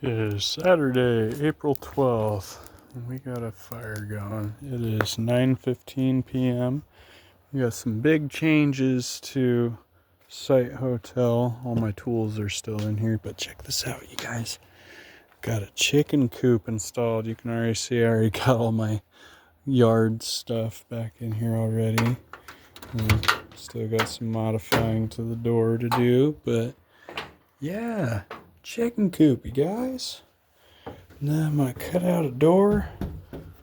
It is Saturday, April 12th, and we got a fire going. It is 9:15 p.m. We got some big changes to Site Hotel. All my tools are still in here, but check this out, you guys. Got a chicken coop installed. You can already see I already got all my yard stuff back in here already. And still got some modifying to the door to do, but yeah, chicken coop, you guys. Now I'm going to cut out a door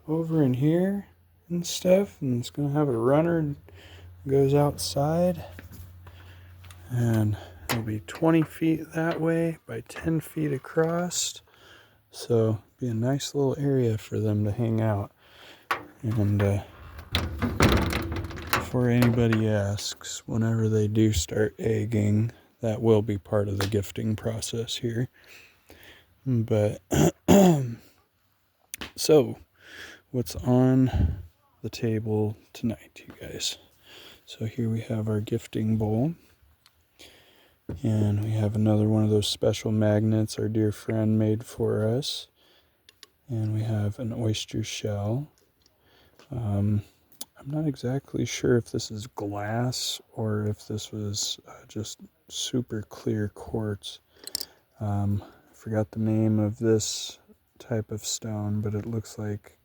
over in here and stuff, and it's going to have a runner that goes outside, and it'll be 20 feet that way by 10 feet across, so be a nice little area for them to hang out. And before anybody asks, whenever they do start egging, that will be part of the gifting process here. But so what's on the table tonight, you guys? So here we have our gifting bowl, and we have another one of those special magnets our dear friend made for us, and we have an oyster shell. I'm not exactly sure if this is glass or if this was just super clear quartz. I forgot the name of this type of stone, but it looks like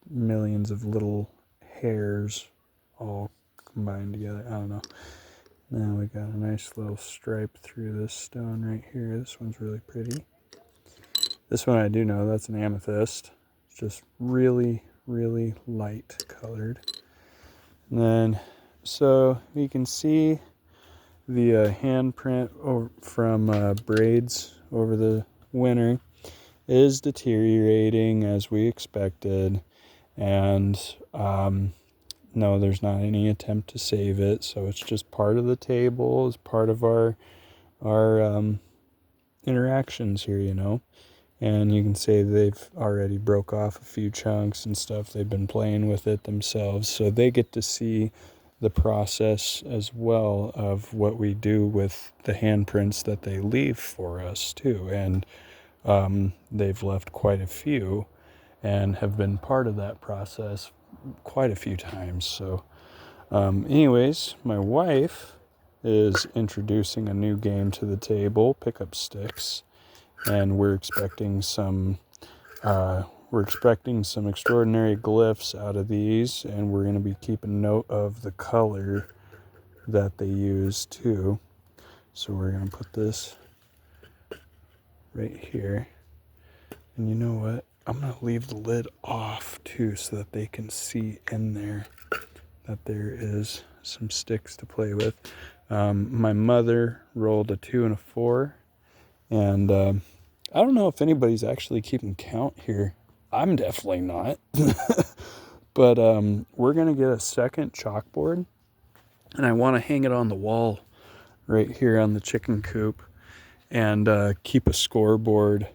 millions of little hairs all combined together. I don't know. Now we got a nice little stripe through this stone right here. This one's really pretty. This one I do know, that's an amethyst. It's just really, really light colored. And then, so you can see the handprint from braids over the winter is deteriorating as we expected, and no, there's not any attempt to save it, so it's just part of the table, as part of our interactions here, you know. And you can say they've already broke off a few chunks and stuff. They've been playing with it themselves, so they get to see the process as well of what we do with the handprints that they leave for us too. And they've left quite a few and have been part of that process quite a few times. So anyways, my wife is introducing a new game to the table, Pick-Up Sticks, and we're expecting some extraordinary glyphs out of these, and we're going to be keeping note of the color that they use too. So we're going to put this right here, and you know what, I'm going to leave the lid off too so that they can see in there that there is some sticks to play with. My mother rolled a 2 and a 4, and I don't know if anybody's actually keeping count here. I'm definitely not. But we're going to get a second chalkboard, and I want to hang it on the wall right here on the chicken coop, and keep a scoreboard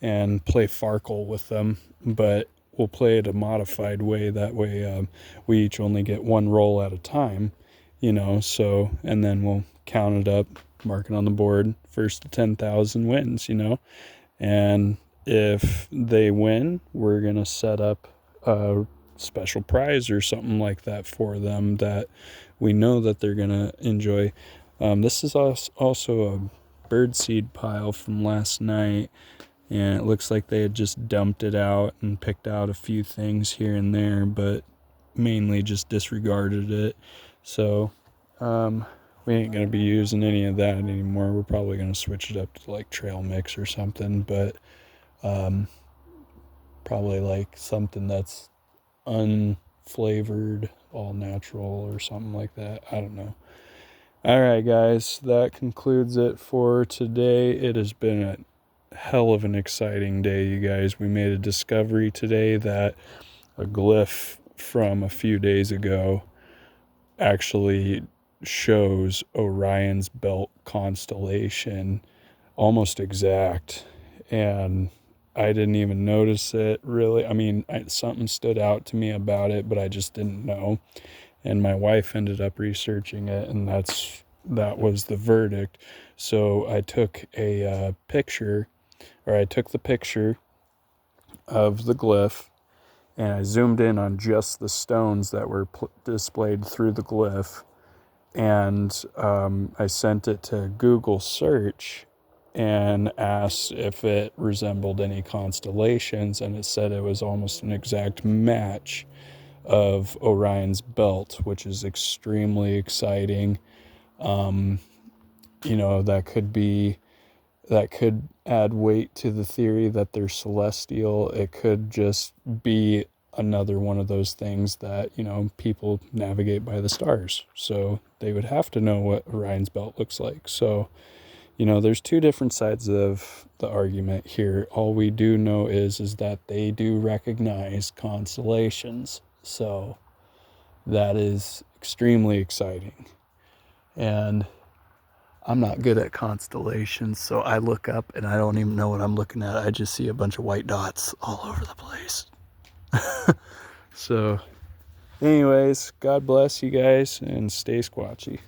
and play Farkle with them. But we'll play it a modified way. That way we each only get one roll at a time, you know. So, and then we'll count it up, mark it on the board. First to 10,000 wins, you know. And if they win, we're going to set up a special prize or something like that for them that we know that they're going to enjoy. This is also a birdseed pile from last night, and it looks like they had just dumped it out and picked out a few things here and there, but mainly just disregarded it. So we ain't going to be using any of that anymore. We're probably going to switch it up to like trail mix or something, but probably like something that's unflavored, all natural or something like that. I don't know. All right, guys, that concludes it for today. It has been a hell of an exciting day, you guys. We made a discovery today that a glyph from a few days ago actually shows Orion's belt constellation almost exact, and I didn't even notice it really. I mean, something stood out to me about it, but I just didn't know. And my wife ended up researching it, and that was the verdict. So I took a picture or I took the picture of the glyph and I zoomed in on just the stones that were displayed through the glyph, and I sent it to Google search and asked if it resembled any constellations, and it said it was almost an exact match of Orion's belt, which is extremely exciting. That could add weight to the theory that they're celestial. It could just be another one of those things that, people navigate by the stars. So they would have to know what Orion's belt looks like. So, there's two different sides of the argument here. All we do know is that they do recognize constellations. So that is extremely exciting. And I'm not good at constellations, so I look up and I don't even know what I'm looking at. I just see a bunch of white dots all over the place. So, anyways, God bless you guys and stay squatchy.